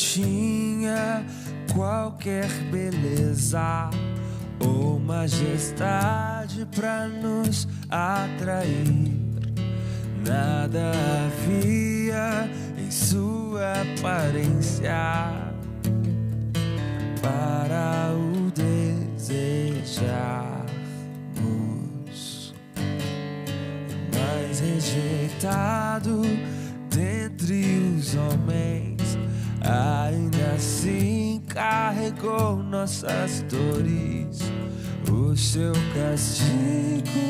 tinha qualquer beleza ou majestade pra nos atrair. Nada havia em sua aparência para o desejarmos. Mas rejeitado dentre os homens, ainda assim carregou nossas dores. O seu castigo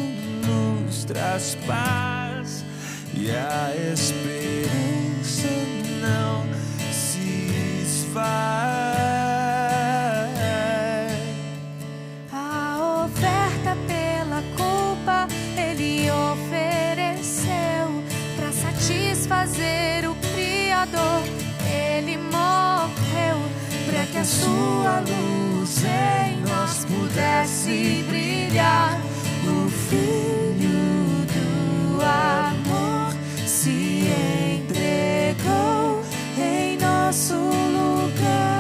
nos traz paz e a esperança não se esvai. A oferta pela culpa ele ofereceu para satisfazer o Criador. Ele morreu para que a sua luz em nós pudesse brilhar. O Filho do amor se entregou em nosso lugar.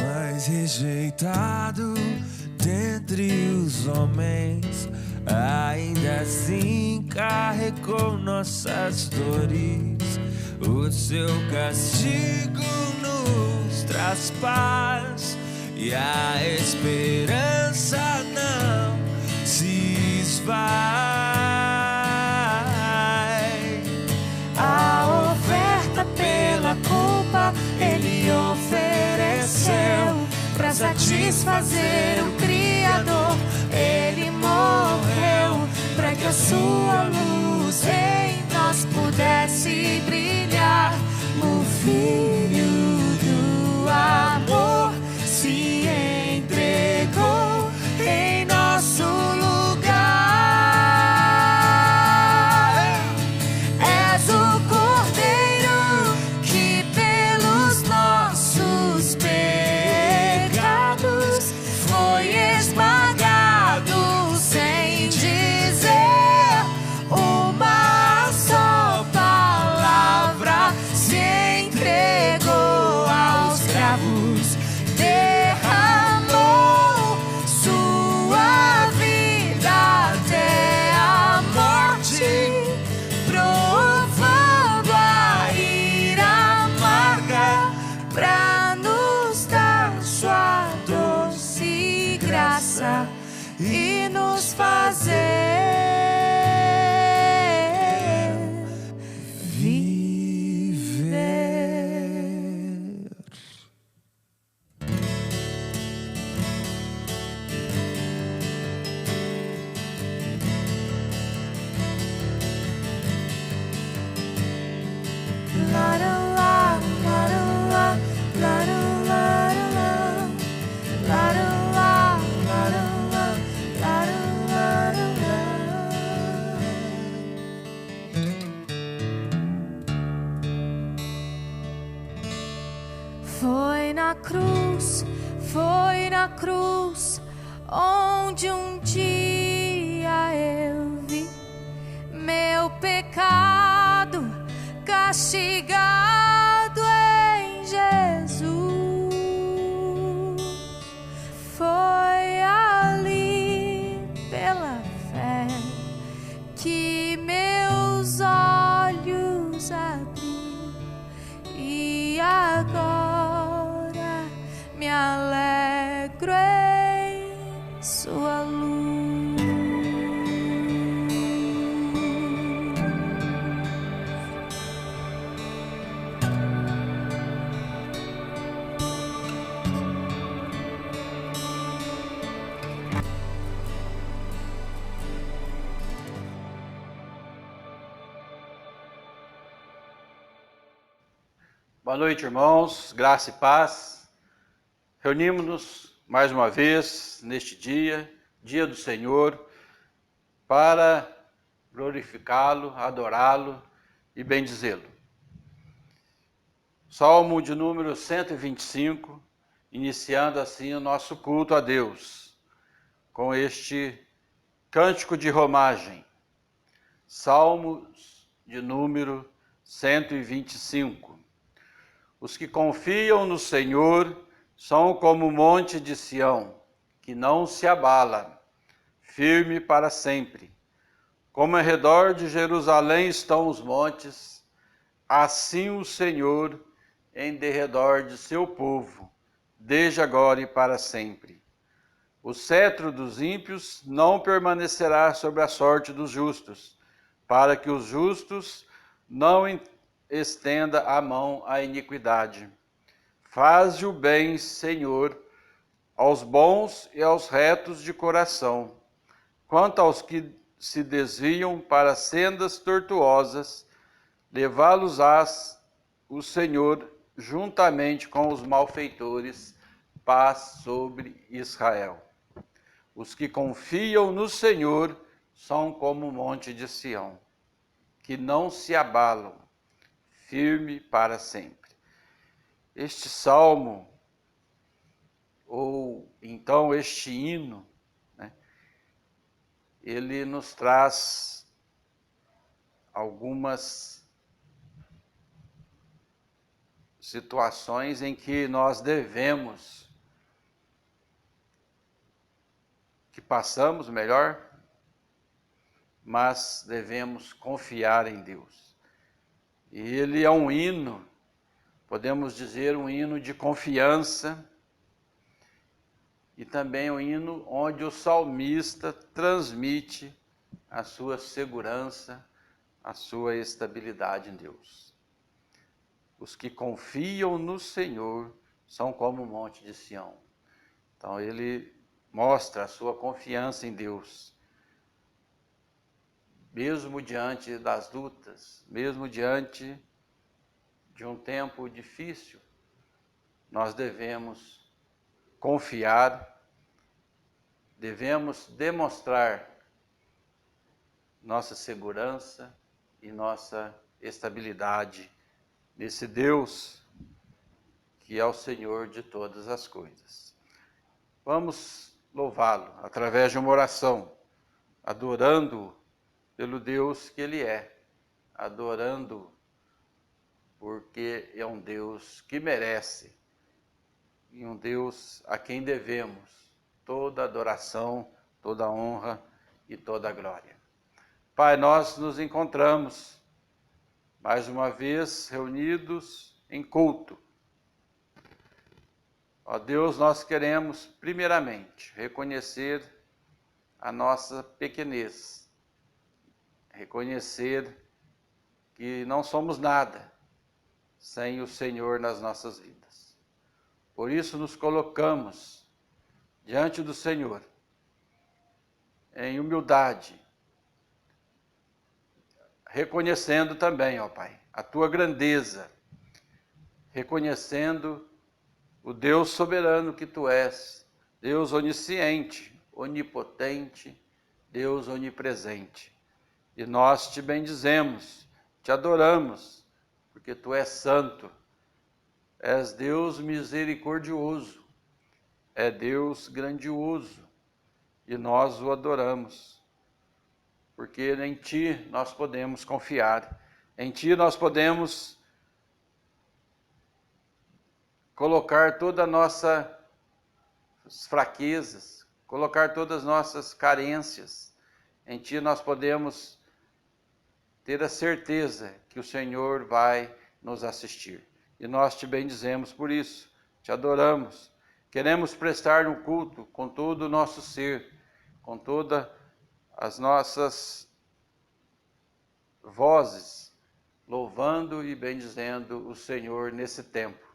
Mas rejeitado dentre os homens, ainda assim carregou nossas dores. O seu castigo nos traz paz e a esperança não se esvai. A oferta pela culpa ele ofereceu para satisfazer o Criador. Ele morreu para que a sua luz em nós pudesse brilhar. O Filho do amor se entregou em nosso lugar. És o Cordeiro que pelos nossos pecados foi esmagado sem dizer uma só palavra. Se entregou aos cravos, derramou sua vida até a morte, provando a ira amarga pra nos dar sua doce graça e nos fazer viver. La la la, la la la, la la la la, la la la, la la la, la la la. Foi na cruz onde um dia eu vi meu pecado castigado em Jesus. Foi ali pela fé que meus olhos abriu e agora me alegro em sua luz. Boa noite, irmãos, graça e paz. Reunimos-nos mais uma vez neste dia, dia do Senhor, para glorificá-lo, adorá-lo e bendizê-lo. Salmo de número 125, iniciando assim o nosso culto a Deus, com este cântico de romagem. Salmos de número 125. Os que confiam no Senhor são como o monte de Sião, que não se abala, firme para sempre. Como ao redor de Jerusalém estão os montes, assim o Senhor em derredor de seu povo, desde agora e para sempre. O cetro dos ímpios não permanecerá sobre a sorte dos justos, para que os justos não estenda a mão à iniquidade. Faze o bem, Senhor, aos bons e aos retos de coração. Quanto aos que se desviam para sendas tortuosas, levá-los-ás o Senhor juntamente com os malfeitores, paz sobre Israel. Os que confiam no Senhor são como o monte de Sião, que não se abalam, firme para sempre. Este salmo, ou então este hino, ele nos traz algumas situações em que nós passamos melhor, mas devemos confiar em Deus. E ele é um hino, podemos dizer um hino de confiança, e também um hino onde o salmista transmite a sua segurança, a sua estabilidade em Deus. Os que confiam no Senhor são como o monte de Sião. Então ele mostra a sua confiança em Deus. Mesmo diante das lutas, mesmo diante de um tempo difícil, nós devemos confiar, devemos demonstrar nossa segurança e nossa estabilidade nesse Deus que é o Senhor de todas as coisas. Vamos louvá-lo através de uma oração, adorando pelo Deus que Ele é, adorando porque é um Deus que merece e um Deus a quem devemos toda adoração, toda honra e toda glória. Pai, nós nos encontramos mais uma vez reunidos em culto. Ó Deus, nós queremos primeiramente reconhecer a nossa pequenez, reconhecer que não somos nada sem o Senhor nas nossas vidas. Por isso nos colocamos diante do Senhor em humildade, reconhecendo também, ó Pai, a Tua grandeza, reconhecendo o Deus soberano que Tu és, Deus onisciente, onipotente, Deus onipresente. E nós Te bendizemos, Te adoramos, porque Tu és santo, és Deus misericordioso, é Deus grandioso, e nós o adoramos. Porque em Ti nós podemos confiar, em Ti nós podemos colocar todas as nossas fraquezas, colocar todas as nossas carências. Em Ti nós podemos ter a certeza que o Senhor vai nos assistir. E nós Te bendizemos por isso, Te adoramos. Queremos prestar um culto com todo o nosso ser, com todas as nossas vozes, louvando e bendizendo o Senhor nesse tempo,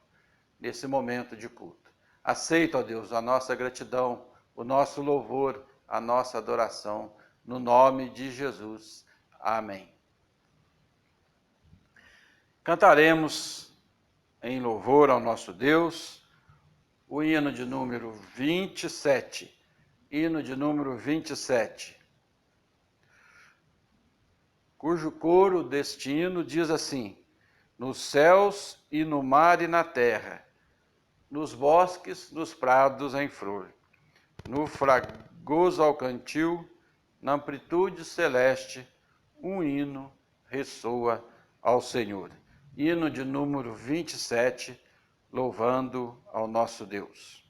nesse momento de culto. Aceita, ó Deus, a nossa gratidão, o nosso louvor, a nossa adoração, no nome de Jesus. Amém. Cantaremos em louvor ao nosso Deus o hino de número 27. Hino de número 27. Cujo coro deste hino diz assim: nos céus e no mar e na terra, nos bosques, nos prados em flor, no fragoso alcantil, na amplitude celeste, um hino ressoa ao Senhor. Hino de número 27, louvando ao nosso Deus.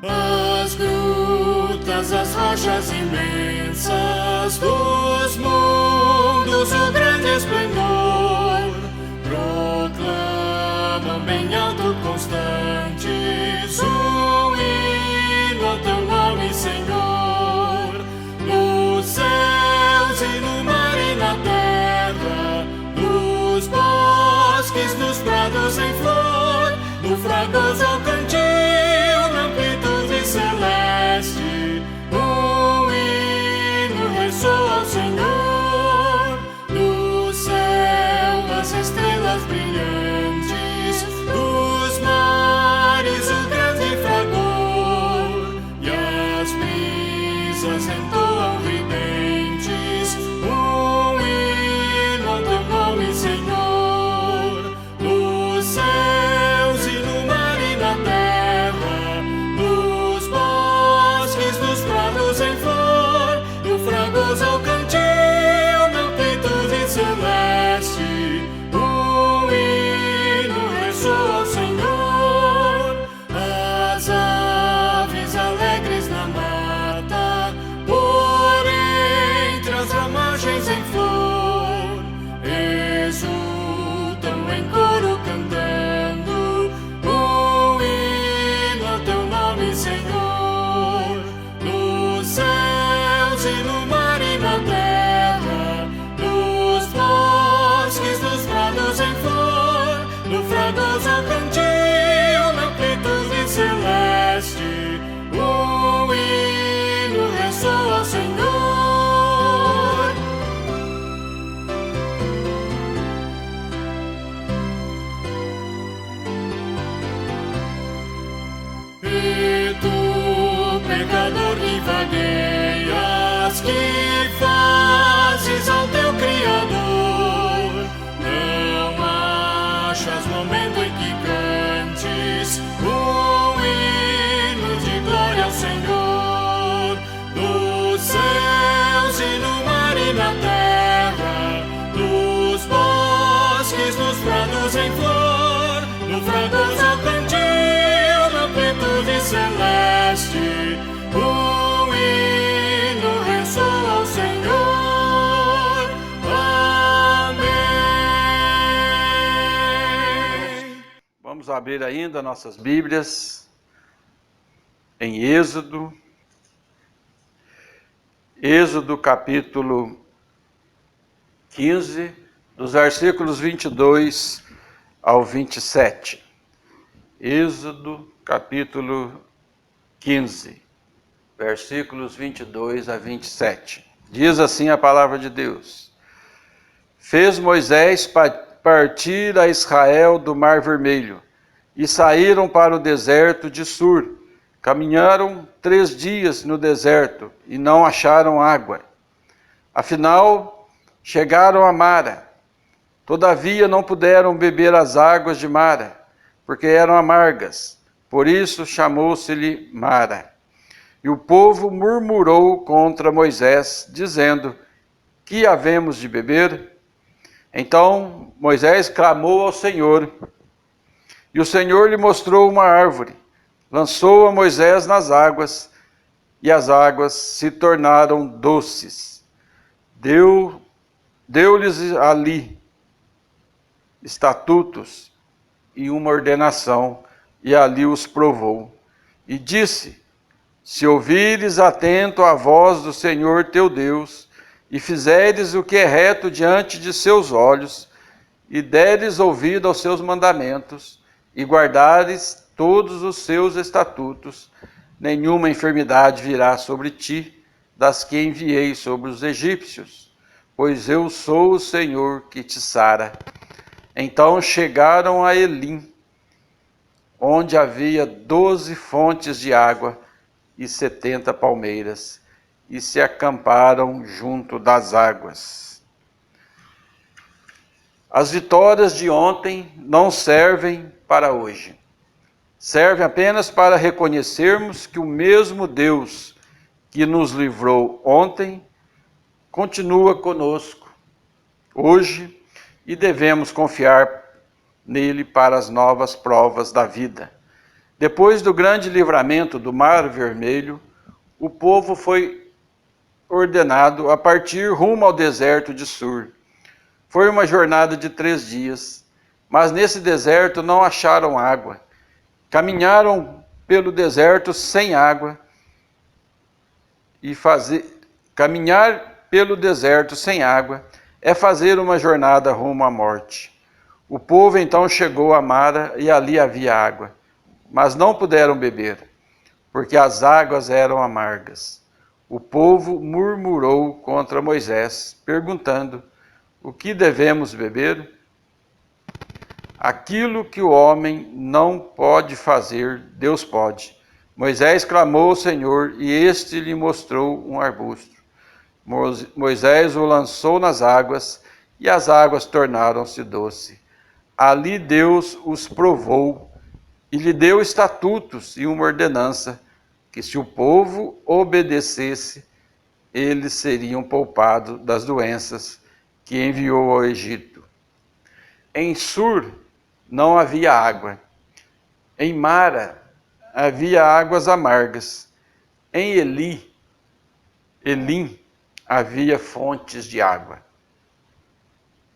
As grutas, as rochas imensas dos mundos, o grande esplendor, proclamam bem alto constantes um hino ao teu nome, Senhor. Nos céus e no mar e na terra, nos bosques, nos prados em flor, no fragoso alcantil, celeste, um hino ressoa ao Senhor. No céu as estrelas brilhantes, dos mares o grande fragor, e as brisas entoam ridentes um hino ao teu nome, Senhor. Nos céus e no mar e na terra, nos prados em flor, no fragoso alcantil, na amplitude celeste, um hino ressoa ao Senhor. As aves alegres na mata, por entre as ramagens em flor, exultam em coro cantando um hino ao teu nome, Senhor. E no mar e na terra, nos bosques, nos prados em flor, no fragoso alcantil, na amplitude celeste, um hino ressoa ao Senhor. E tu, pecador que vagueias, que fazes ao teu Criador, não achas momento em que cantes um hino de glória ao Senhor. Nos céus e no mar e na terra, nos bosques, nos prados em flor, no fragoso alcantil, na amplitude celeste, um hino ressoa ao Senhor. Amém. Vamos abrir ainda nossas Bíblias em Êxodo. Êxodo capítulo 15, dos versículos 22 ao 27. Êxodo capítulo 15, versículos 22 a 27. Diz assim a palavra de Deus: Fez Moisés partir a Israel do Mar Vermelho, e saíram para o deserto de Sur. Caminharam 3 dias no deserto, e não acharam água. Afinal, chegaram a Mara. Todavia não puderam beber as águas de Mara, porque eram amargas. Por isso chamou-se-lhe Mara. E o povo murmurou contra Moisés, dizendo: Que havemos de beber? Então Moisés clamou ao Senhor, e o Senhor lhe mostrou uma árvore. Lançou a Moisés nas águas, e as águas se tornaram doces. Deu-lhes ali estatutos e uma ordenação, e ali os provou. E disse: Se ouvires atento à voz do Senhor teu Deus, e fizeres o que é reto diante de seus olhos, e deres ouvido aos seus mandamentos, e guardares todos os seus estatutos, nenhuma enfermidade virá sobre ti, das que enviei sobre os egípcios, pois eu sou o Senhor que te sara. Então chegaram a Elim, onde havia 12 fontes de água e 70 palmeiras, e se acamparam junto das águas. As vitórias de ontem não servem para hoje. Servem apenas para reconhecermos que o mesmo Deus que nos livrou ontem continua conosco hoje e devemos confiar nele para as novas provas da vida. Depois do grande livramento do Mar Vermelho, o povo foi ordenado a partir rumo ao deserto de Sur. Foi uma jornada de 3 dias, mas nesse deserto não acharam água. Caminharam pelo deserto sem água caminhar pelo deserto sem água é fazer uma jornada rumo à morte. O povo então chegou a Mara e ali havia água, mas não puderam beber, porque as águas eram amargas. O povo murmurou contra Moisés, perguntando: o que devemos beber? Aquilo que o homem não pode fazer, Deus pode. Moisés clamou ao Senhor e este lhe mostrou um arbusto. Moisés o lançou nas águas e as águas tornaram-se doce. Ali Deus os provou e lhe deu estatutos e uma ordenança, que se o povo obedecesse, eles seriam poupados das doenças que enviou ao Egito. Em Sur não havia água. Em Mara havia águas amargas. Em Elim havia fontes de água.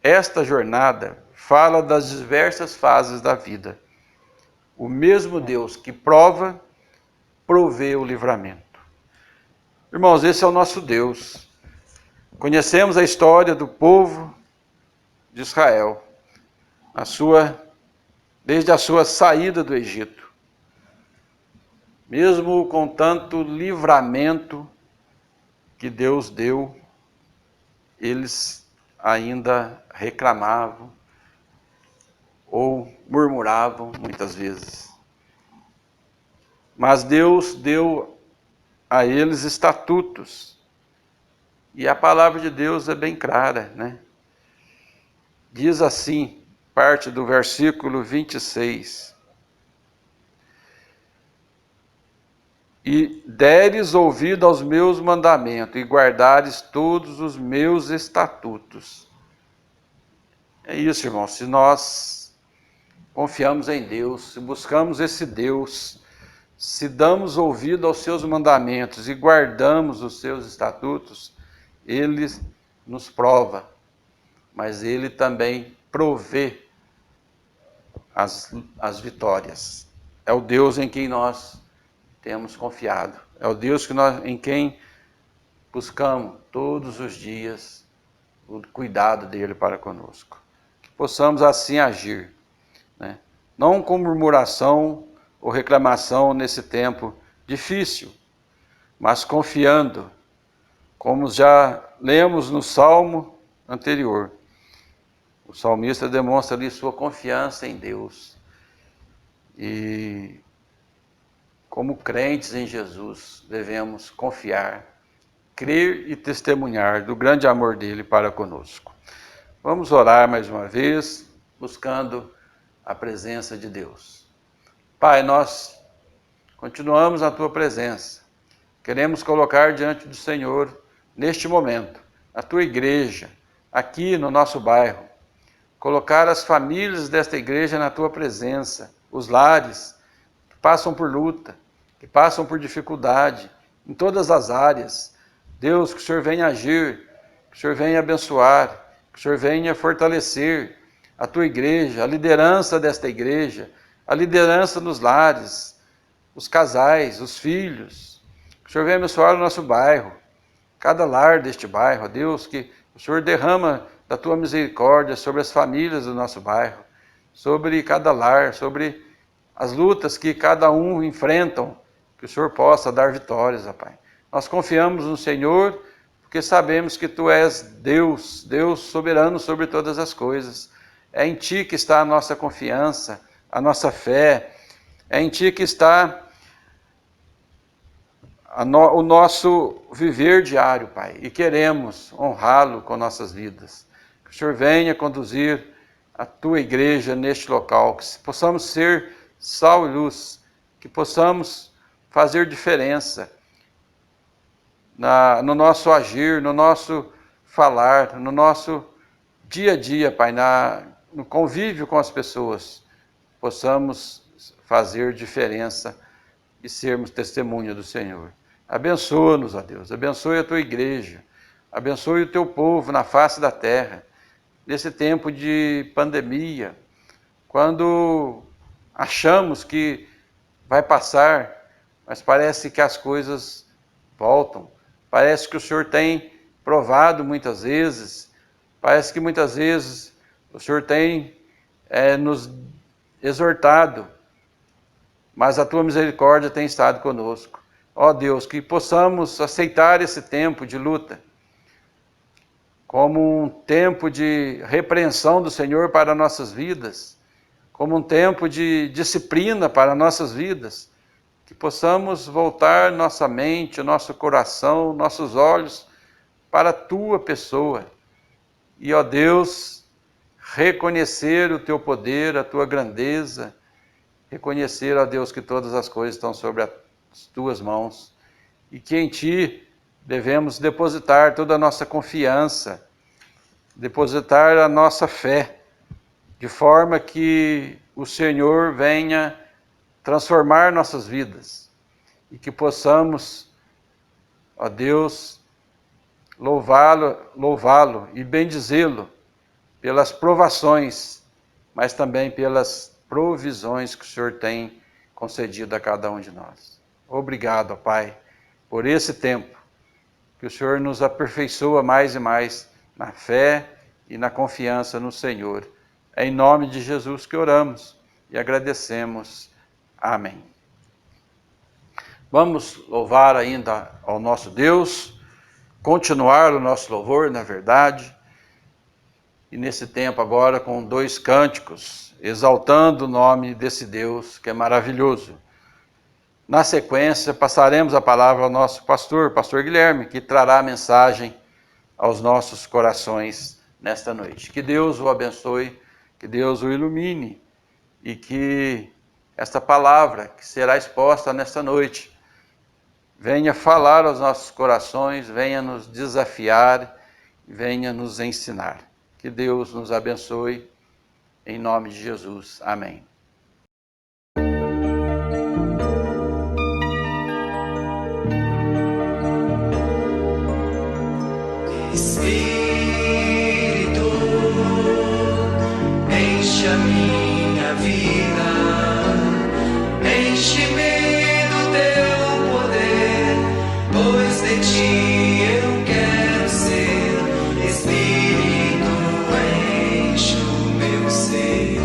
Esta jornada fala das diversas fases da vida. O mesmo Deus que prova, provê o livramento. Irmãos, esse é o nosso Deus. Conhecemos a história do povo de Israel, desde a sua saída do Egito. Mesmo com tanto livramento que Deus deu, eles ainda reclamavam ou murmuravam muitas vezes. Mas Deus deu a eles estatutos. E a palavra de Deus é bem clara, né? Diz assim, parte do versículo 26. E deres ouvido aos meus mandamentos, e guardares todos os meus estatutos. É isso, irmão. Se nós confiamos em Deus, se buscamos esse Deus, se damos ouvido aos seus mandamentos e guardamos os seus estatutos, Ele nos prova, mas Ele também provê as vitórias. É o Deus em quem nós temos confiado. É o Deus em quem buscamos todos os dias o cuidado dele para conosco. Que possamos assim agir, né? Não com murmuração ou reclamação nesse tempo difícil, mas confiando, como já lemos no Salmo anterior. O salmista demonstra ali sua confiança em Deus. E como crentes em Jesus, devemos confiar, crer e testemunhar do grande amor dele para conosco. Vamos orar mais uma vez, buscando a presença de Deus. Pai, nós continuamos na tua presença. Queremos colocar diante do Senhor, neste momento, a tua igreja, aqui no nosso bairro. Colocar as famílias desta igreja na tua presença, os lares que passam por luta, que passam por dificuldade, em todas as áreas. Deus, que o Senhor venha agir, que o Senhor venha abençoar, que o Senhor venha fortalecer a tua igreja, a liderança desta igreja, a liderança nos lares, os casais, os filhos. Que o Senhor venha abençoar o nosso bairro, cada lar deste bairro. Deus, que o Senhor derrama da tua misericórdia sobre as famílias do nosso bairro, sobre cada lar, sobre as lutas que cada um enfrentam, que o Senhor possa dar vitórias, ó Pai. Nós confiamos no Senhor, porque sabemos que Tu és Deus, Deus soberano sobre todas as coisas. É em Ti que está a nossa confiança, a nossa fé, É em Ti que está o nosso viver diário, Pai, e queremos honrá-lo com nossas vidas. Que o Senhor venha conduzir a Tua igreja neste local, que possamos ser sal e luz, que possamos fazer diferença no nosso agir, no nosso falar, no nosso dia a dia, Pai, no convívio com as pessoas, possamos fazer diferença e sermos testemunha do Senhor. Abençoa-nos, ó Deus, abençoe a Tua igreja, abençoe o Teu povo na face da terra, nesse tempo de pandemia, quando achamos que vai passar, mas parece que as coisas voltam, parece que o Senhor tem provado muitas vezes, parece que muitas vezes o Senhor tem nos exortado, mas a Tua misericórdia tem estado conosco. Ó Deus, que possamos aceitar esse tempo de luta como um tempo de repreensão do Senhor para nossas vidas, como um tempo de disciplina para nossas vidas, que possamos voltar nossa mente, nosso coração, nossos olhos para a Tua pessoa. E, ó Deus, reconhecer o Teu poder, a Tua grandeza, reconhecer, ó Deus, que todas as coisas estão sobre as Tuas mãos e que em Ti devemos depositar toda a nossa confiança, depositar a nossa fé, de forma que o Senhor venha transformar nossas vidas e que possamos, ó Deus, louvá-lo e bendizê-lo pelas provações, mas também pelas provisões que o Senhor tem concedido a cada um de nós. Obrigado, ó Pai, por esse tempo que o Senhor nos aperfeiçoa mais e mais na fé e na confiança no Senhor. É em nome de Jesus que oramos e agradecemos. Amém. Vamos louvar ainda ao nosso Deus, continuar o nosso louvor, na verdade, e nesse tempo agora com 2 cânticos, exaltando o nome desse Deus que é maravilhoso. Na sequência, passaremos a palavra ao nosso pastor Guilherme, que trará a mensagem aos nossos corações nesta noite. Que Deus o abençoe, que Deus o ilumine e que esta palavra que será exposta nesta noite venha falar aos nossos corações, venha nos desafiar, venha nos ensinar. Que Deus nos abençoe, em nome de Jesus. Amém. Espírito, enche a minha vida, enche-me do Teu poder, pois de Ti eu quero ser. Espírito, enche o meu ser.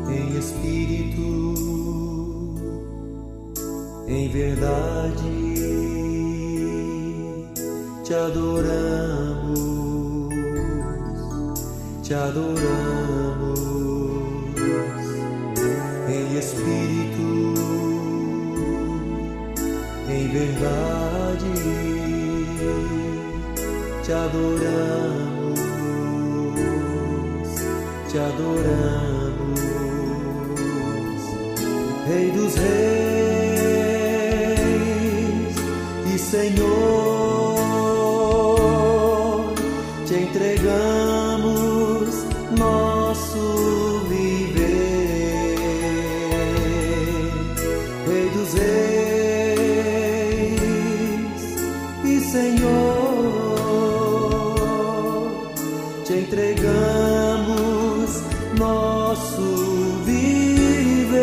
Em espírito, em verdade, te adoramos, te adoramos. Em espírito, em verdade, te adoramos, te adoramos. Rei dos reis e Senhor, te entregamos nosso viver. Rei dos reis e Senhor, te entregamos nosso viver.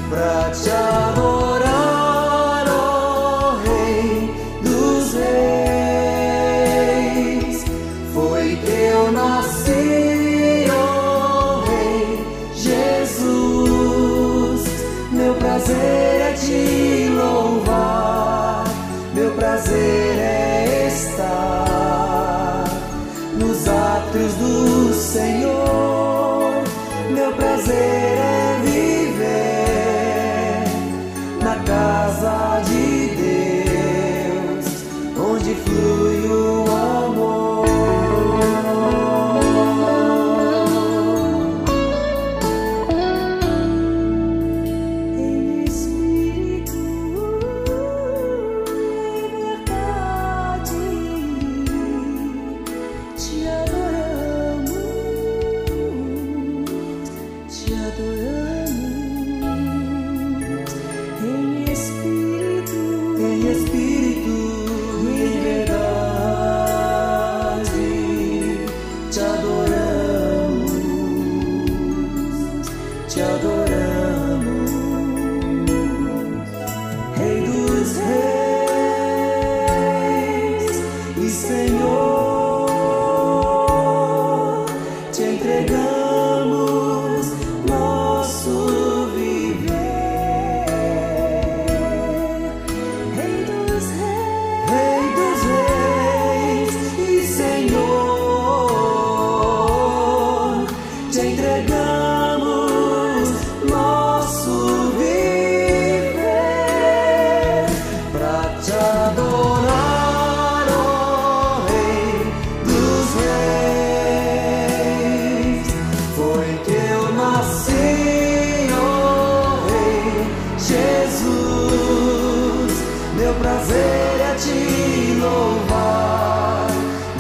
Pra te adorar, ó Rei dos reis, foi que eu nasci, ó Rei Jesus. Meu prazer é te louvar, meu prazer é estar nos átrios do Senhor. Meu prazer é viver na casa de Deus, onde flui o amor. Em espírito, em verdade, te adoramos, te adoramos. Em espírito, Em verdade, te adoramos, te adoramos. Rei dos reis e Senhor, te entregamos nosso viver. Rei dos reis, Rei dos reis e Senhor, te entregamos nosso viver. Pra te adorar, ó Rei dos reis, foi que eu nasci, ó Rei Jesus. Meu prazer é te louvar,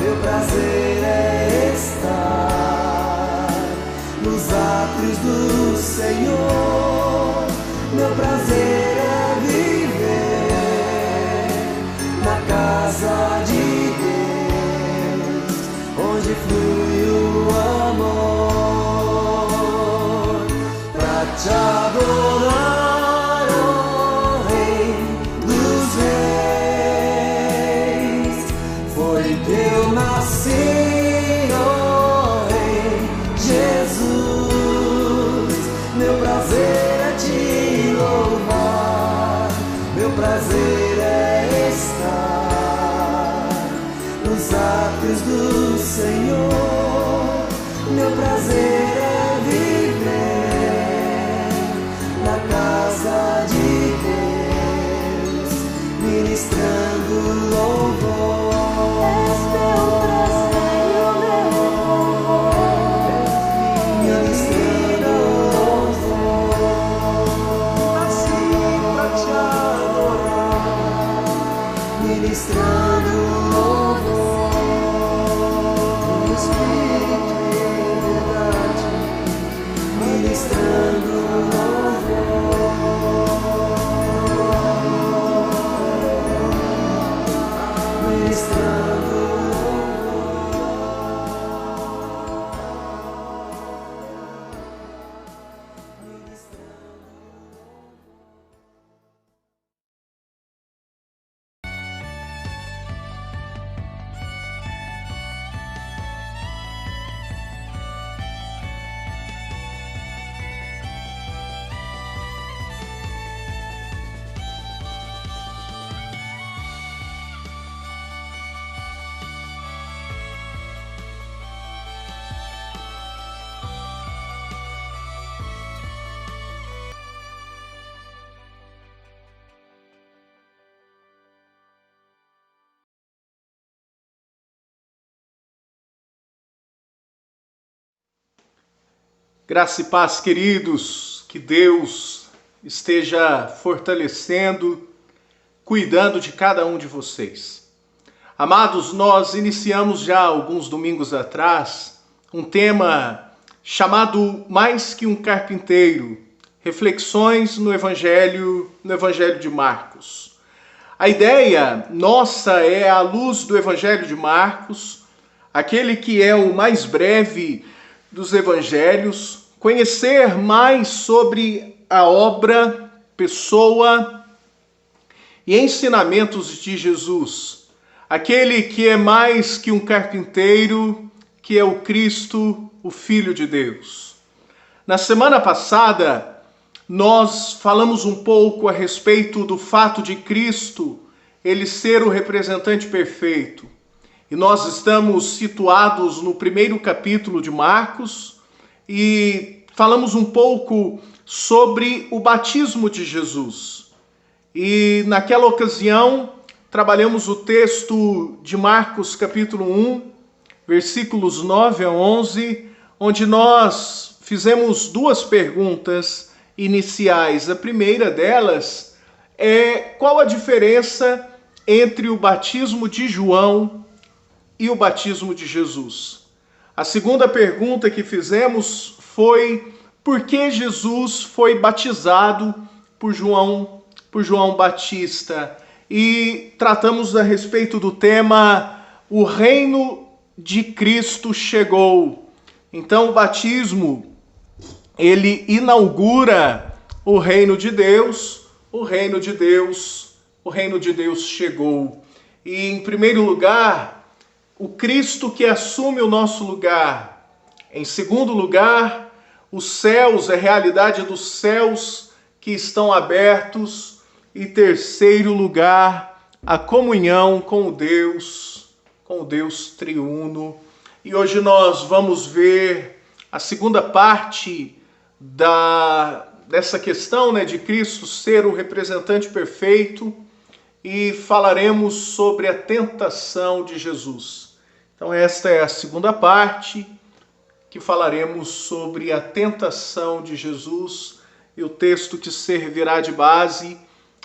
meu prazer é estar nos átrios do Senhor. Meu prazer é viver na casa de Deus, onde flui o amor. Pra te adorar, ó Rei dos reis, foi que eu nasci, ó Rei Jesus. Meu prazer é te louvar, meu prazer é estar nos átrios do Senhor. Meu prazer é viver na casa de Deus, ministrando louvor. és teu prazer e o meu louvor. Ministrando louvor, assim pra te adorar, ministrando louvor, no Espírito e verdade, ministrando louvor, ministrando Graça e paz, queridos, que Deus esteja fortalecendo, cuidando de cada um de vocês. Amados, nós iniciamos já alguns domingos atrás um tema chamado Mais que um Carpinteiro, reflexões no Evangelho de Marcos. A ideia nossa é, à luz do Evangelho de Marcos, aquele que é o mais breve dos evangelhos, conhecer mais sobre a obra, pessoa e ensinamentos de Jesus, aquele que é mais que um carpinteiro, que é o Cristo, o Filho de Deus. Na semana passada, nós falamos um pouco a respeito do fato de Cristo, ele ser o representante perfeito. E nós estamos situados no primeiro capítulo de Marcos e falamos um pouco sobre o batismo de Jesus. E naquela ocasião, trabalhamos o texto de Marcos capítulo 1, versículos 9 a 11, onde nós fizemos duas perguntas iniciais. A primeira delas é qual a diferença entre o batismo de João e o batismo de Jesus. A segunda pergunta que fizemos foi por que Jesus foi batizado por João Batista. E tratamos a respeito do tema o reino de Cristo chegou. Então o batismo, ele inaugura o reino de Deus, o reino de Deus chegou. E em primeiro lugar, o Cristo que assume o nosso lugar. Em segundo lugar, os céus, a realidade dos céus que estão abertos. E terceiro lugar, a comunhão com o Deus triuno. E hoje nós vamos ver a segunda parte dessa questão, de Cristo ser o representante perfeito, e falaremos sobre a tentação de Jesus. Então esta é a segunda parte, que falaremos sobre a tentação de Jesus, e o texto que servirá de base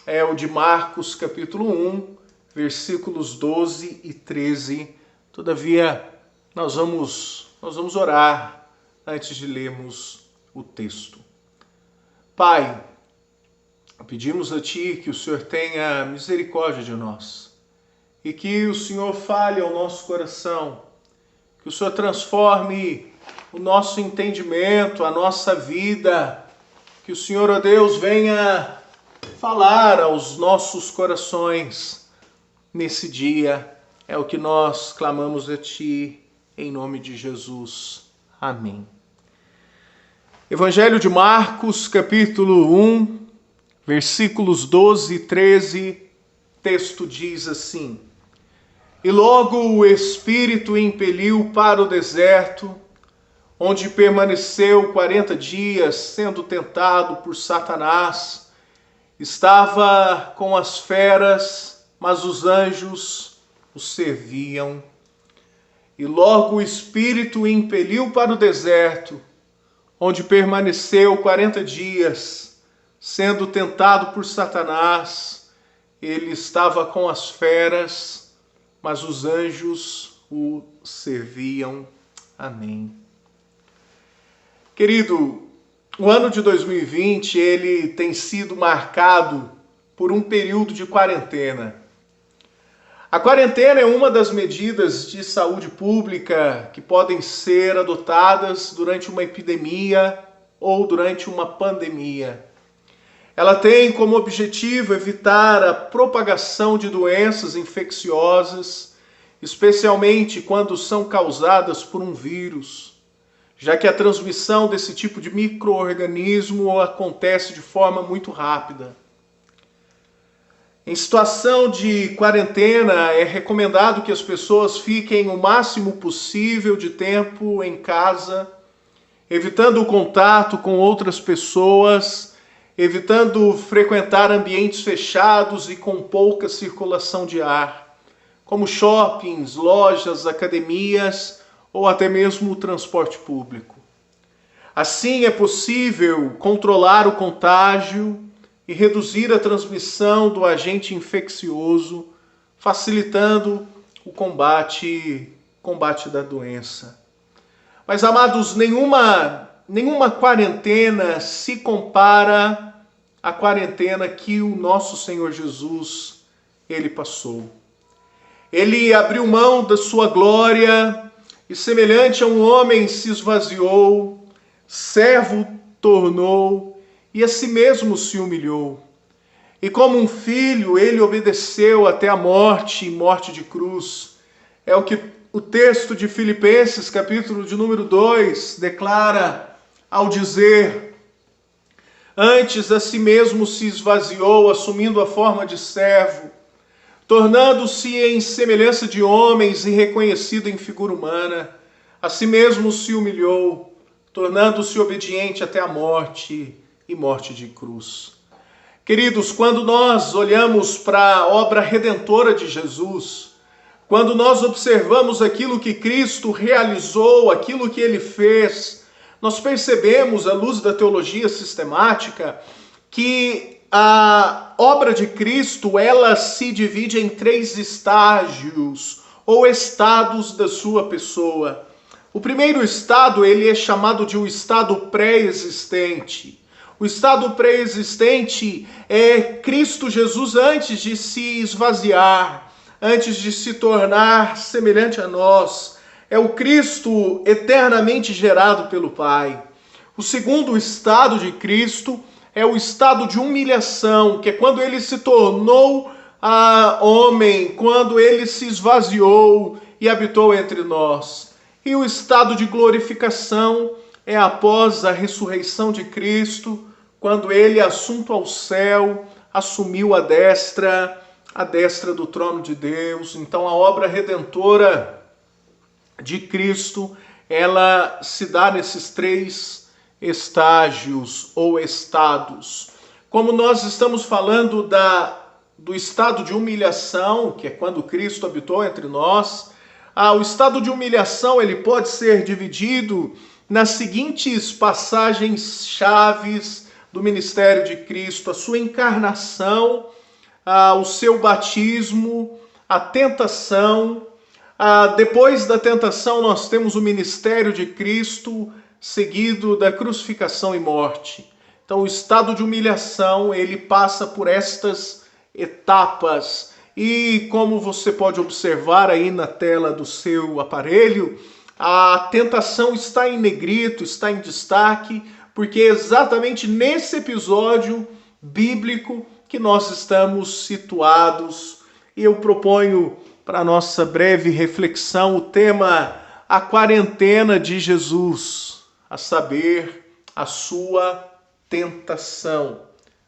é o de Marcos capítulo 1, versículos 12 e 13. Todavia, nós vamos orar antes de lermos o texto. Pai, pedimos a Ti que o Senhor tenha misericórdia de nós e que o Senhor fale ao nosso coração, que o Senhor transforme o nosso entendimento, a nossa vida, que o Senhor, ó Deus, venha falar aos nossos corações nesse dia. É o que nós clamamos a Ti, em nome de Jesus. Amém. Evangelho de Marcos, capítulo 1, versículos 12 e 13, texto diz assim: E logo o Espírito o impeliu para o deserto, onde permaneceu 40 dias, sendo tentado por Satanás. Estava com as feras, mas os anjos o serviam. E logo o Espírito o impeliu para o deserto, onde permaneceu 40 dias, sendo tentado por Satanás. Ele estava com as feras, mas os anjos o serviam. Amém. Querido, o ano de 2020, ele tem sido marcado por um período de quarentena. A quarentena é uma das medidas de saúde pública que podem ser adotadas durante uma epidemia ou durante uma pandemia. Ela tem como objetivo evitar a propagação de doenças infecciosas, especialmente quando são causadas por um vírus, já que a transmissão desse tipo de micro-organismo acontece de forma muito rápida. Em situação de quarentena, é recomendado que as pessoas fiquem o máximo possível de tempo em casa, evitando o contato com outras pessoas, evitando frequentar ambientes fechados e com pouca circulação de ar, como shoppings, lojas, academias ou até mesmo o transporte público. Assim é possível controlar o contágio e reduzir a transmissão do agente infeccioso, facilitando o combate da doença. Mas, amados, nenhuma quarentena se compara à quarentena que o nosso Senhor Jesus, ele passou. Ele abriu mão da sua glória e, semelhante a um homem, se esvaziou, servo tornou e a si mesmo se humilhou. E como um filho, ele obedeceu até a morte de cruz. É o que o texto de Filipenses, capítulo de número 2, declara ao dizer: antes a si mesmo se esvaziou, assumindo a forma de servo, tornando-se em semelhança de homens e reconhecido em figura humana, a si mesmo se humilhou, tornando-se obediente até a morte e morte de cruz. Queridos, quando nós olhamos para a obra redentora de Jesus, quando nós observamos aquilo que Cristo realizou, aquilo que ele fez, nós percebemos, à luz da teologia sistemática, que a obra de Cristo, ela se divide em 3 estágios ou estados da sua pessoa. O primeiro estado, ele é chamado de um estado pré-existente. O estado pré-existente é Cristo Jesus antes de se esvaziar, antes de se tornar semelhante a nós. É o Cristo eternamente gerado pelo Pai. O segundo estado de Cristo é o estado de humilhação, que é quando ele se tornou homem, quando ele se esvaziou e habitou entre nós. E o estado de glorificação é após a ressurreição de Cristo, quando ele, assunto ao céu, assumiu a destra do trono de Deus. Então a obra redentora de Cristo, ela se dá nesses 3 estágios ou estados. Como nós estamos falando do estado de humilhação, que é quando Cristo habitou entre nós, o estado de humilhação ele pode ser dividido nas seguintes passagens chaves do ministério de Cristo: a sua encarnação, o seu batismo, a tentação. Depois da tentação nós temos o ministério de Cristo, seguido da crucificação e morte. Então o estado de humilhação, ele passa por estas etapas. E como você pode observar aí na tela do seu aparelho, a tentação está em negrito, está em destaque, porque é exatamente nesse episódio bíblico que nós estamos situados. E eu proponho para a nossa breve reflexão o tema A Quarentena de Jesus, a saber, a sua tentação.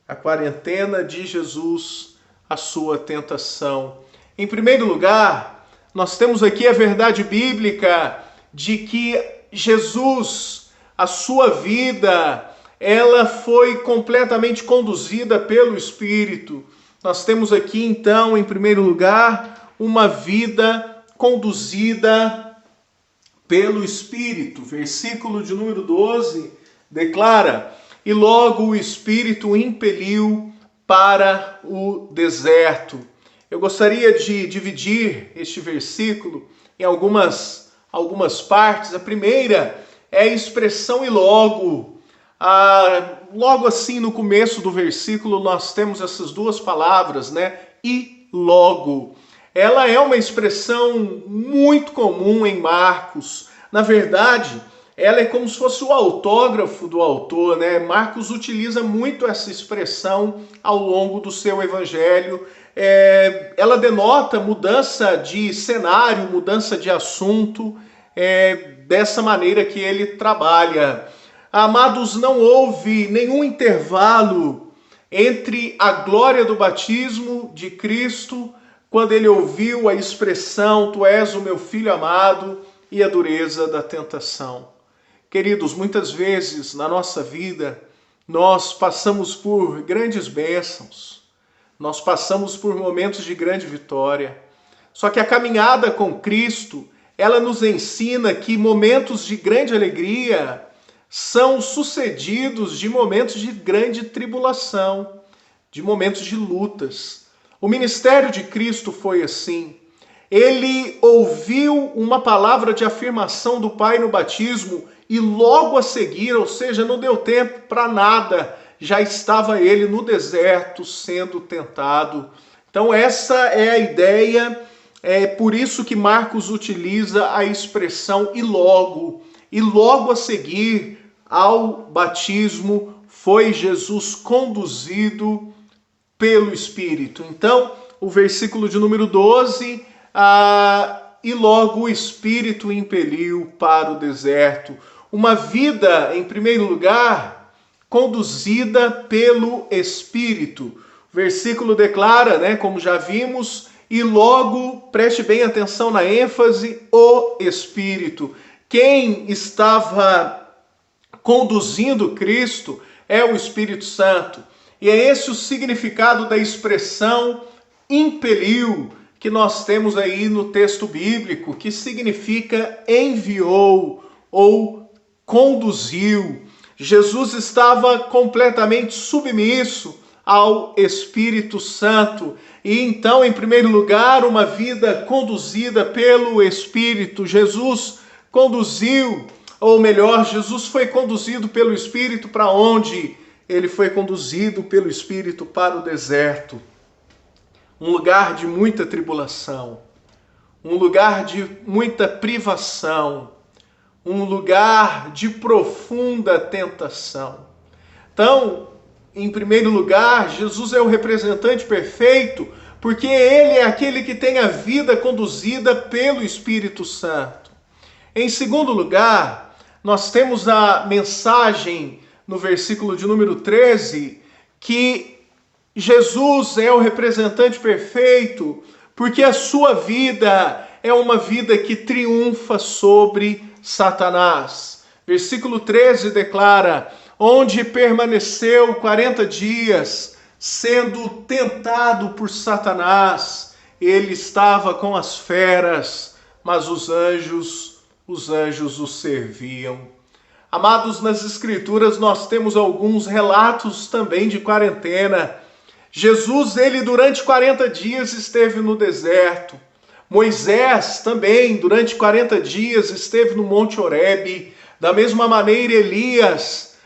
A quarentena de Jesus, a sua tentação. Em primeiro lugar, nós temos aqui a verdade bíblica de que Jesus, a sua vida, ela foi completamente conduzida pelo Espírito. Nós temos aqui, então, em primeiro lugar, uma vida conduzida pelo Espírito. Versículo de número 12 declara: e logo o Espírito o impeliu para o deserto. Eu gostaria de dividir este versículo em algumas partes. A primeira é a expressão e logo. Logo assim no começo do versículo nós temos essas 2 palavras, né? E logo. Ela é uma expressão muito comum em Marcos. Na verdade, ela é como se fosse o autógrafo do autor, né? Marcos utiliza muito essa expressão ao longo do seu evangelho. Ela denota mudança de cenário, mudança de assunto, dessa maneira que ele trabalha. Amados, não houve nenhum intervalo entre a glória do batismo de Cristo, quando ele ouviu a expressão "Tu és o meu filho amado", e a dureza da tentação. Queridos, muitas vezes na nossa vida, nós passamos por grandes bênçãos, nós passamos por momentos de grande vitória. Só que a caminhada com Cristo, ela nos ensina que momentos de grande alegria, são sucedidos de momentos de grande tribulação, de momentos de lutas. O ministério de Cristo foi assim. Ele ouviu uma palavra de afirmação do Pai no batismo e logo a seguir, ou seja, não deu tempo para nada, já estava ele no deserto sendo tentado. Então essa é a ideia, é por isso que Marcos utiliza a expressão e logo a seguir ao batismo foi Jesus conduzido pelo Espírito. Então, o versículo de número 12, e logo o Espírito impeliu para o deserto. Uma vida, em primeiro lugar, conduzida pelo Espírito. O versículo declara, como já vimos, e logo, preste bem atenção na ênfase, o Espírito. Quem estava conduzindo Cristo é o Espírito Santo. E é esse o significado da expressão impeliu, que nós temos aí no texto bíblico, que significa enviou ou conduziu. Jesus estava completamente submisso ao Espírito Santo. E então, em primeiro lugar, uma vida conduzida pelo Espírito. Jesus conduziu, ou melhor, Jesus foi conduzido pelo Espírito para onde? Ele foi conduzido pelo Espírito para o deserto. Um lugar de muita tribulação, um lugar de muita privação, um lugar de profunda tentação. Então, em primeiro lugar, Jesus é o representante perfeito, porque ele é aquele que tem a vida conduzida pelo Espírito Santo. Em segundo lugar, nós temos a mensagem no versículo de número 13, que Jesus é o representante perfeito, porque a sua vida é uma vida que triunfa sobre Satanás. Versículo 13 declara: onde permaneceu 40 dias, sendo tentado por Satanás, ele estava com as feras, mas os anjos o serviam. Amados, nas Escrituras nós temos alguns relatos também de quarentena. Jesus, ele durante 40 dias esteve no deserto. Moisés também, durante 40 dias, esteve no Monte Horebe. Da mesma maneira, Elias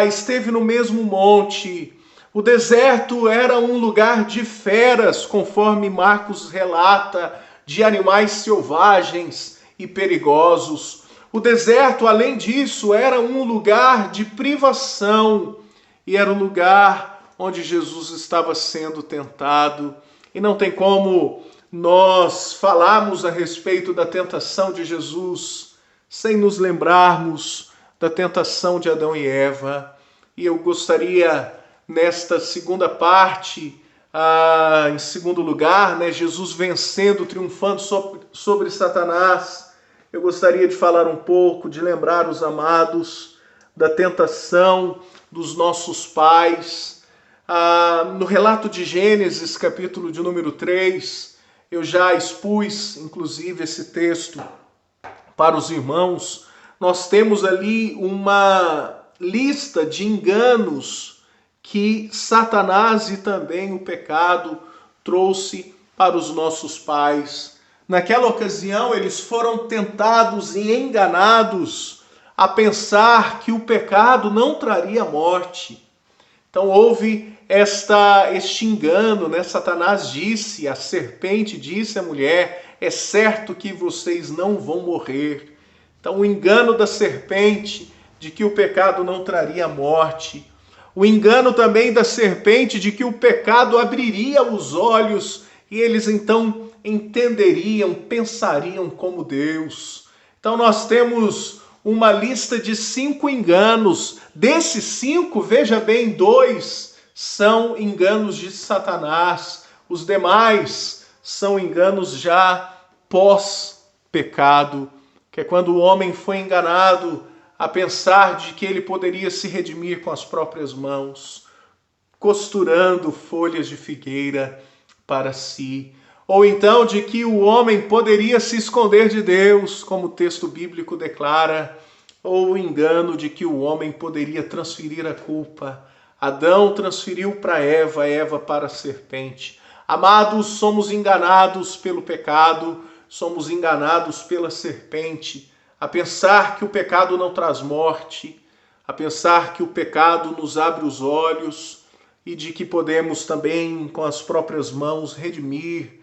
esteve no mesmo monte. O deserto era um lugar de feras, conforme Marcos relata, de animais selvagens e perigosos. O deserto, além disso, era um lugar de privação e era um lugar onde Jesus estava sendo tentado. E não tem como nós falarmos a respeito da tentação de Jesus sem nos lembrarmos da tentação de Adão e Eva. E eu gostaria, nesta segunda parte, em segundo lugar, Jesus vencendo, triunfando sobre Satanás, eu gostaria de falar um pouco, de lembrar os amados da tentação dos nossos pais. No relato de Gênesis, capítulo de número 3, eu já expus, inclusive, esse texto para os irmãos. Nós temos ali uma lista de enganos que Satanás e também o pecado trouxe para os nossos pais. Naquela ocasião, eles foram tentados e enganados a pensar que o pecado não traria morte. Então houve este engano, Satanás disse, a serpente disse à mulher, é certo que vocês não vão morrer. Então o engano da serpente de que o pecado não traria morte. O engano também da serpente de que o pecado abriria os olhos e eles então entenderiam, pensariam como Deus. Então nós temos uma lista de 5 enganos. Desses 5, veja bem, 2 são enganos de Satanás. Os demais são enganos já pós-pecado, que é quando o homem foi enganado a pensar de que ele poderia se redimir com as próprias mãos, costurando folhas de figueira para si. Ou então de que o homem poderia se esconder de Deus, como o texto bíblico declara, ou o engano de que o homem poderia transferir a culpa. Adão transferiu para Eva, Eva para a serpente. Amados, somos enganados pelo pecado, somos enganados pela serpente, a pensar que o pecado não traz morte, a pensar que o pecado nos abre os olhos e de que podemos também, com as próprias mãos, redimir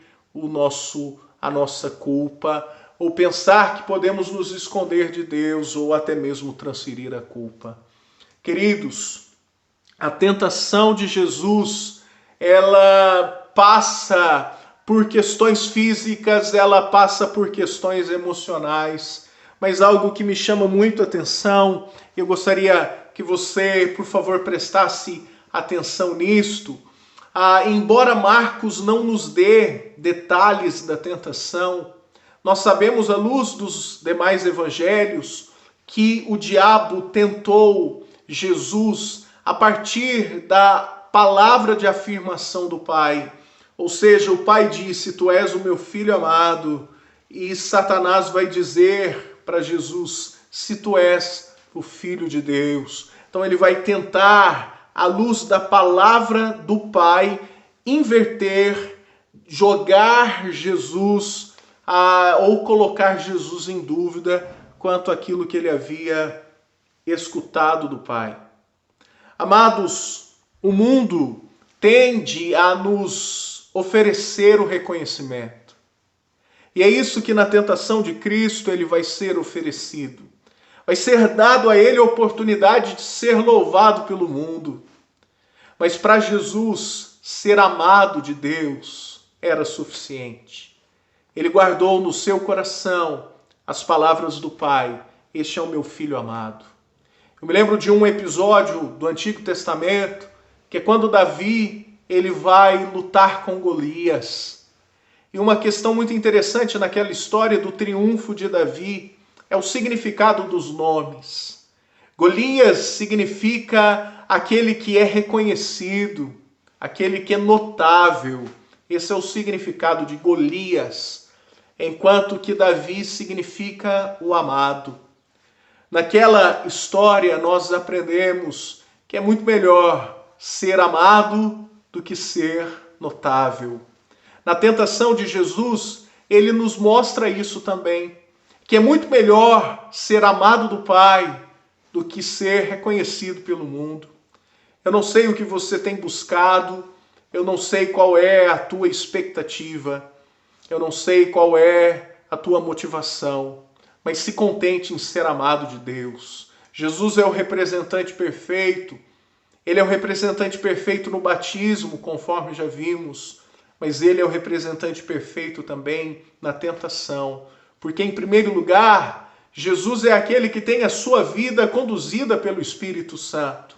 a nossa culpa, ou pensar que podemos nos esconder de Deus ou até mesmo transferir a culpa. Queridos, a tentação de Jesus, ela passa por questões físicas, ela passa por questões emocionais, mas algo que me chama muito a atenção, eu gostaria que você, por favor, prestasse atenção nisto. Embora Marcos não nos dê detalhes da tentação, nós sabemos, à luz dos demais evangelhos, que o diabo tentou Jesus a partir da palavra de afirmação do Pai. Ou seja, o Pai disse: tu és o meu filho amado, e Satanás vai dizer para Jesus: se tu és o Filho de Deus. Então ele vai tentar, à luz da palavra do Pai, inverter, jogar Jesus, ou colocar Jesus em dúvida quanto àquilo que ele havia escutado do Pai. Amados, o mundo tende a nos oferecer o reconhecimento. E é isso que na tentação de Cristo ele vai ser oferecido. Vai ser dado a ele a oportunidade de ser louvado pelo mundo. Mas para Jesus, ser amado de Deus era suficiente. Ele guardou no seu coração as palavras do Pai: este é o meu filho amado. Eu me lembro de um episódio do Antigo Testamento, que é quando Davi ele vai lutar com Golias. E uma questão muito interessante naquela história do triunfo de Davi é o significado dos nomes. Golias significa aquele que é reconhecido, aquele que é notável. Esse é o significado de Golias, enquanto que Davi significa o amado. Naquela história nós aprendemos que é muito melhor ser amado do que ser notável. Na tentação de Jesus, ele nos mostra isso também, que é muito melhor ser amado do Pai do que ser reconhecido pelo mundo. Eu não sei o que você tem buscado, eu não sei qual é a tua expectativa, eu não sei qual é a tua motivação, mas se contente em ser amado de Deus. Jesus é o representante perfeito, ele é o representante perfeito no batismo, conforme já vimos, mas ele é o representante perfeito também na tentação, porque em primeiro lugar, Jesus é aquele que tem a sua vida conduzida pelo Espírito Santo.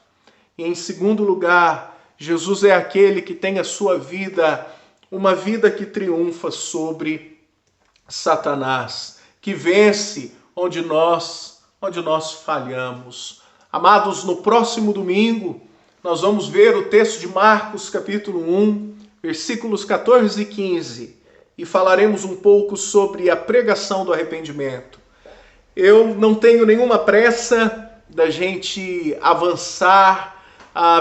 E em segundo lugar, Jesus é aquele que tem a sua vida, uma vida que triunfa sobre Satanás, que vence onde nós falhamos. Amados, no próximo domingo, nós vamos ver o texto de Marcos, capítulo 1, versículos 14 e 15, e falaremos um pouco sobre a pregação do arrependimento. Eu não tenho nenhuma pressa da gente avançar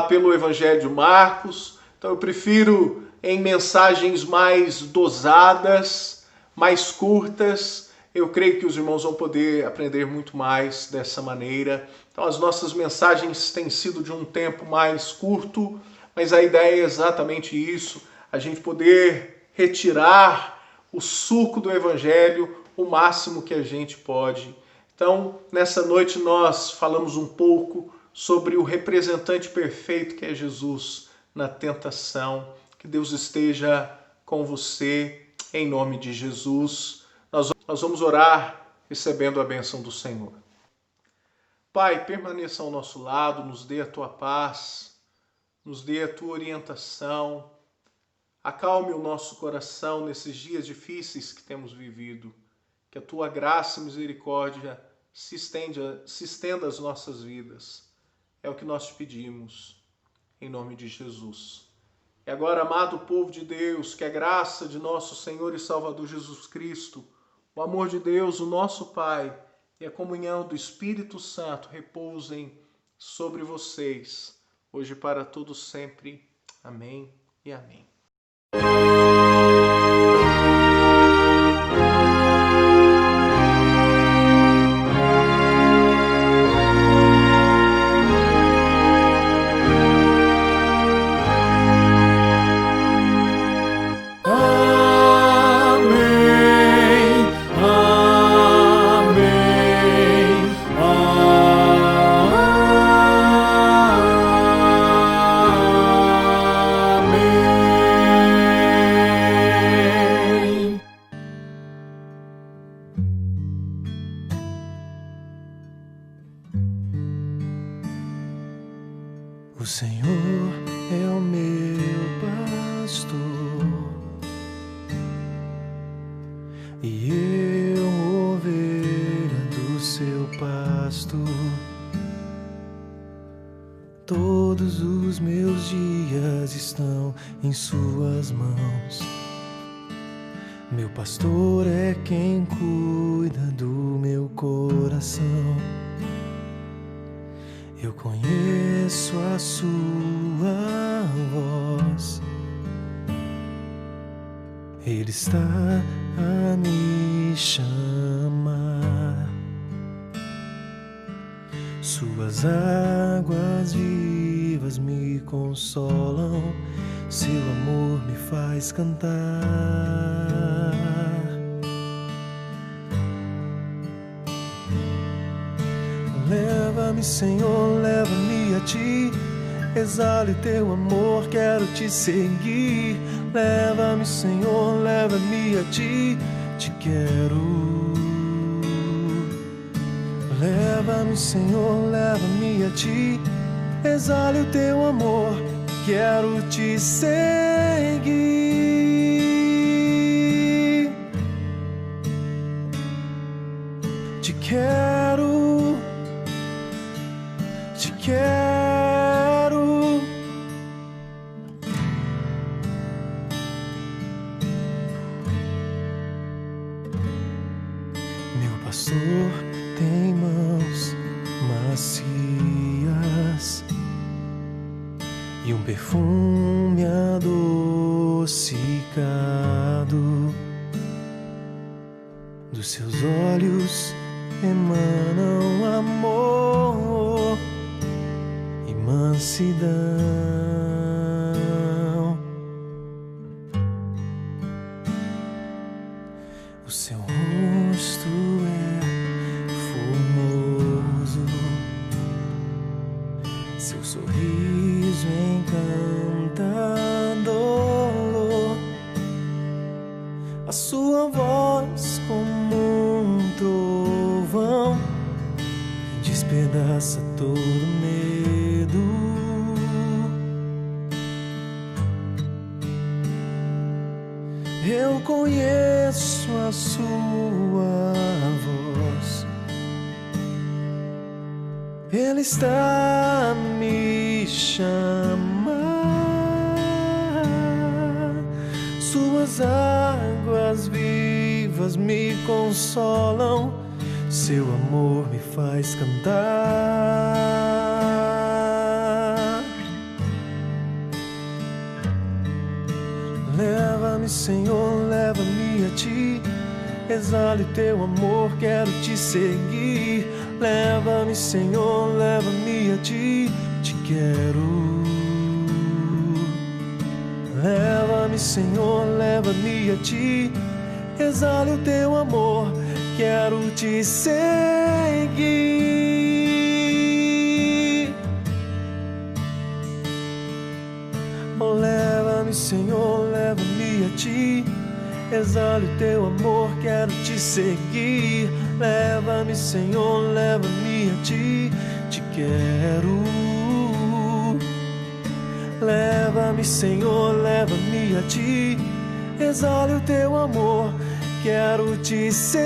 pelo Evangelho de Marcos, então eu prefiro em mensagens mais dosadas, mais curtas. Eu creio que os irmãos vão poder aprender muito mais dessa maneira. Então as nossas mensagens têm sido de um tempo mais curto, mas a ideia é exatamente isso, a gente poder retirar o suco do Evangelho o máximo que a gente pode. Então, nessa noite nós falamos um pouco sobre o representante perfeito que é Jesus na tentação. Que Deus esteja com você, em nome de Jesus. Nós vamos orar recebendo a bênção do Senhor. Pai, permaneça ao nosso lado, nos dê a tua paz, nos dê a tua orientação, acalme o nosso coração nesses dias difíceis que temos vivido, que a tua graça e misericórdia se estenda às nossas vidas. É o que nós te pedimos, em nome de Jesus. E agora, amado povo de Deus, que a graça de nosso Senhor e Salvador Jesus Cristo, o amor de Deus, o nosso Pai, e a comunhão do Espírito Santo repousem sobre vocês, hoje e para todos sempre. Amém e amém. O Senhor é o meu pastor, e eu, ovelha do seu pasto. Todos os meus dias estão em suas mãos. Meu pastor é quem cuida do meu coração. Eu conheço a sua voz. Ele está a me chamar. Suas águas vivas me consolam. Seu amor me faz cantar. Leva-me, Senhor, leva-me a ti. Exale teu amor, quero te seguir. Leva-me, Senhor, leva-me a ti. Te quero. Leva-me, Senhor, leva-me a ti. Exale o teu amor, quero te seguir. Te quero. Te quero. Meu pastor tem mãos macias e um perfume adocicado. Dos seus olhos emanam amor e mansidão. O seu rosto é formoso, seu sorriso encantador, a sua voz como um trovão despedaça todo medo. Eu conheço a sua voz. Ele está a me chamar. Suas águas vivas me consolam. Seu amor me faz cantar. Leva-me, Senhor, leva-me a ti. Exale teu amor, quero te seguir. Leva-me, Senhor, leva-me a ti. Te quero. Leva-me, Senhor, leva-me a ti. Exale o teu amor, quero te seguir. Oh, leva-me, Senhor, leva-me a ti. Exale o teu amor, quero te seguir. Leva-me, Senhor, leva-me a ti. Te quero. Leva-me, Senhor, leva-me a ti. Exale o teu amor, quero te seguir.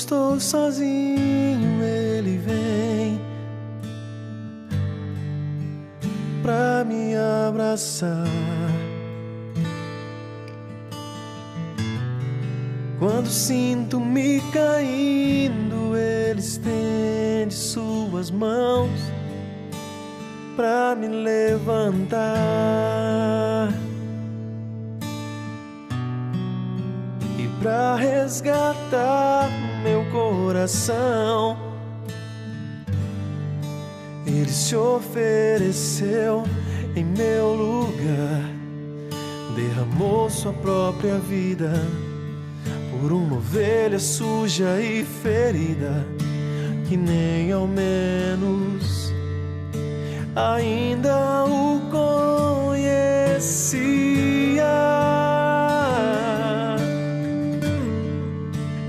estou sozinho, Ele vem pra me abraçar. Quando sinto-me caindo, Ele estende suas mãos pra me levantar e pra resgatar meu coração. Ele se ofereceu em meu lugar, derramou sua própria vida por uma ovelha suja e ferida, que nem ao menos ainda o conhecia.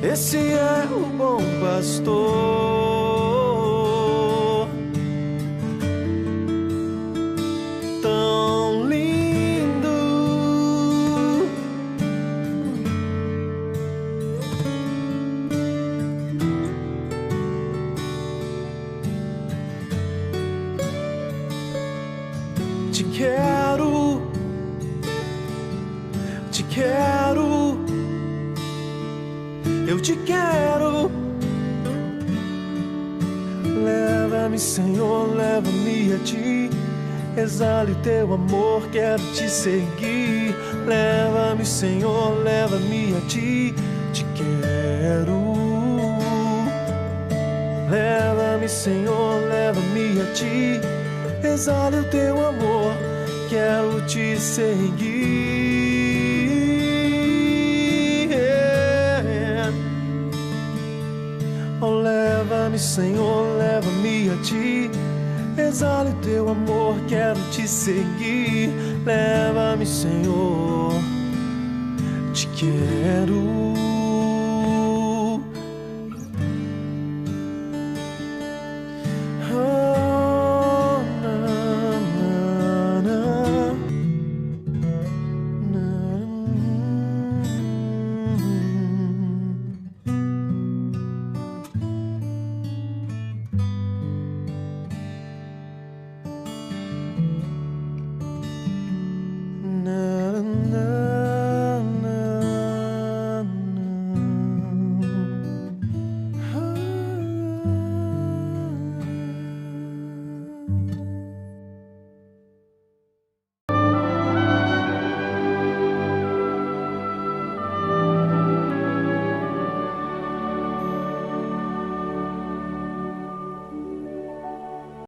Esse é o bom pastor, tão lindo. Te quero, te quero, eu te quero. Leva-me, Senhor, leva-me a ti. Exale o teu amor, quero te seguir. Leva-me, Senhor, leva-me a ti. Te quero. Leva-me, Senhor, leva-me a ti. Exale o teu amor, quero te seguir. Oh, leva-me, Senhor, leva-me a ti. Exale o teu amor, quero te seguir. Leva-me, Senhor, te quero.